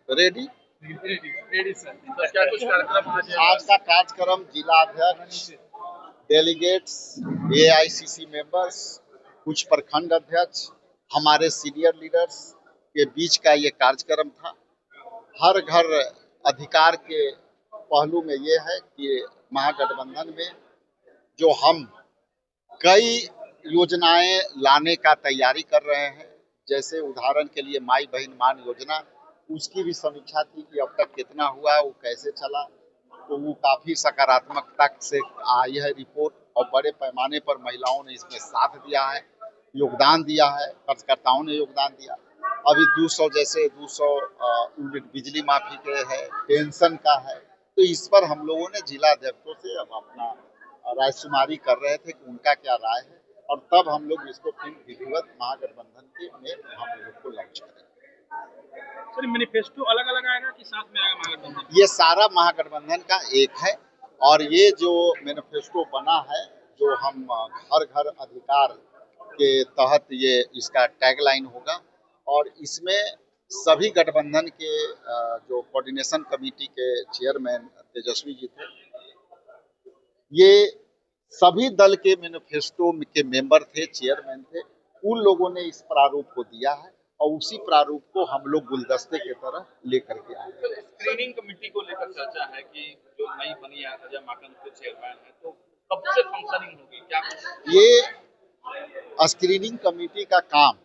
Ready ready sir. तो क्या कुछ कार्यक्रम आज का कार्यक्रम जिला अध्यक्ष, डेलीगेट्स, एआईसीसी मेंबर्स, कुछ प्रखंड अध्यक्ष, हमारे सीनियर लीडर्स के बीच का ये कार्यक्रम था। हर घर अधिकार के पहलू में ये है कि महागठबंधन में जो हम कई योजनाएं लाने का तैयारी कर रहे हैं, जैसे उदाहरण के लिए माई बहन मान योजना, उसकी भी समीक्षा थी कि अब तक कितना हुआ, वो कैसे चला, तो वो काफी सकारात्मकता से आई है रिपोर्ट और बड़े पैमाने पर महिलाओं ने इसमें साथ दिया है, योगदान दिया है, कार्यकर्ताओं ने योगदान दिया। अभी 200 जैसे 200 यूनिट बिजली माफी के है, पेंशन का है, तो इस पर हम लोगों ने जिला अध्यक्षों से अब अपना रायशुमारी कर रहे थे कि उनका क्या राय है, और तब हम लोग इसको फिर विधिवत महागठबंधन के में हम लोग को लॉन्च करेंगे। सर, मैनिफेस्टो अलग अलग आएगा कि साथ में आएगा महागठबंधन? ये सारा महागठबंधन का एक है, और ये जो मैनिफेस्टो बना है, जो हम हर घर अधिकार के तहत ये इसका टैगलाइन होगा, और इसमें सभी गठबंधन के जो कोऑर्डिनेशन कमेटी के चेयरमैन तेजस्वी जी थे, ये सभी दल के मैनिफेस्टो के मेंबर थे, चेयरमैन थे, उन लोगों ने इस प्रारूप को दिया है और उसी प्रारूप को हम लोग गुलदस्ते की तरह लेकर के आए। स्क्रीनिंग कमेटी को लेकर चर्चा है कि जो नई बनी है अजय माकन के चेयरमैन है, तो कब से फंक्शनिंग होगी क्या? ये स्क्रीनिंग कमेटी का काम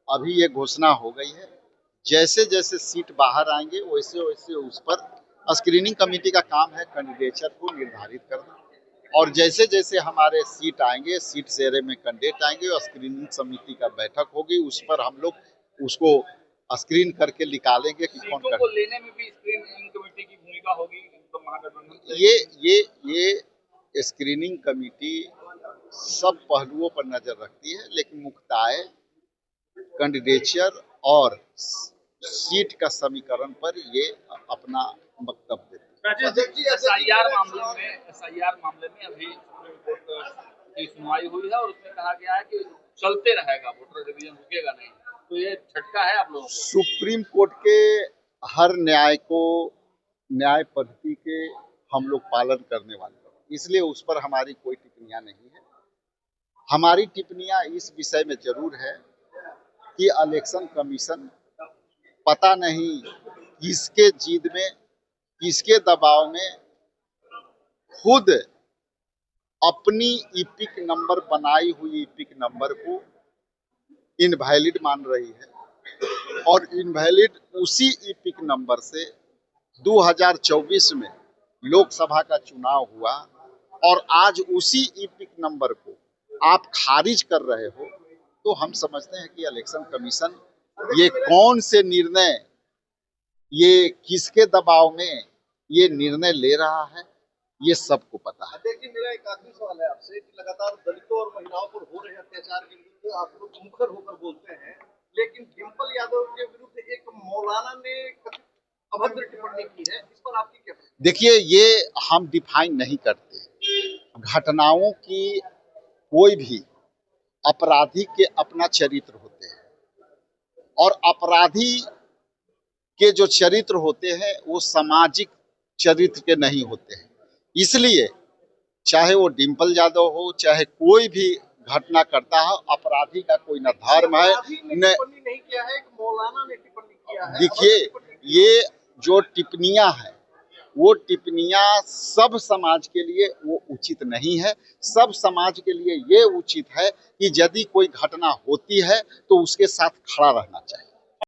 अभी ये घोषणा हो गई है, जैसे जैसे सीट बाहर आएंगे वैसे वैसे उस पर स्क्रीनिंग कमेटी का काम है कैंडिडेचर को निर्धारित करना, और जैसे जैसे हमारे सीट आएंगे, सीट शेयरे में कैंडिडेट आएंगे और स्क्रीनिंग समिति का बैठक होगी, उस पर हम लोग उसको स्क्रीन करके निकालेंगे कि कौन को लेने में भी स्क्रीनिंग कमेटी की भूमिका होगी। तो महागठबंधन ये स्क्रीनिंग कमेटी सब पहलुओं पर नजर रखती है, लेकिन मुख्यतः कैंडिडेचर और सीट का समीकरण पर ये अपना वक्तव्य देती है। एसआईआर मामले में अभी सुप्रीम कोर्ट की सुनवाई हुई है और उसमें कहा गया है कि चलते रहेगा, वोटर डिवीजन रुकेगा नहीं, तो ये झटका है आप लोगों को? सुप्रीम कोर्ट के हर न्याय को, न्याय पद्धति के हम लोग पालन करने वाले हैं, इसलिए उस पर हमारी कोई टिप्पणियां नहीं है। हमारी टिप्पणियां इस विषय में जरूर है कि इलेक्शन कमीशन पता नहीं किसके जिद में, किसके दबाव में खुद अपनी ईपिक नंबर बनाई हुई ईपिक नंबर को इनवैलिड मान रही है, और इनवैलिड उसी ईपिक नंबर से 2024 में लोकसभा का चुनाव हुआ, और आज उसी ईपिक नंबर को आप खारिज कर रहे हो, तो हम समझते हैं कि इलेक्शन कमीशन ये कौन से निर्णय, ये किसके दबाव में ये निर्णय ले रहा है, ये सबको पता है। देखिए, मेरा एक आखिरी सवाल है आपसे कि लगातार दलितों और महिलाओं पर हो रहे अत्याचार के विरुद्ध आप लोग मुखर होकर बोलते हैं, लेकिन डिंपल यादव के विरुद्ध एक मौलाना ने अभद्र टिप्पणी की है, इस पर आपकी क्या? देखिए, ये हम डिफाइन नहीं करते। घटनाओं की कोई भी अपराधी के अपना चरित्र होते हैं, और अपराधी के जो चरित्र होते हैं वो सामाजिक चरित्र के नहीं होते हैं। इसलिए चाहे वो डिंपल यादव हो, चाहे कोई भी घटना करता है, अपराधी का कोई न धर्म है न नहीं किया है, एक मौलाना ने टिप्पणी किया है। देखिए, ये जो टिप्पणियां हैं, वो टिप्पणियां सब समाज के लिए वो उचित नहीं है। सब समाज के लिए ये उचित है कि यदि कोई घटना होती है तो उसके साथ खड़ा रहना चाहिए।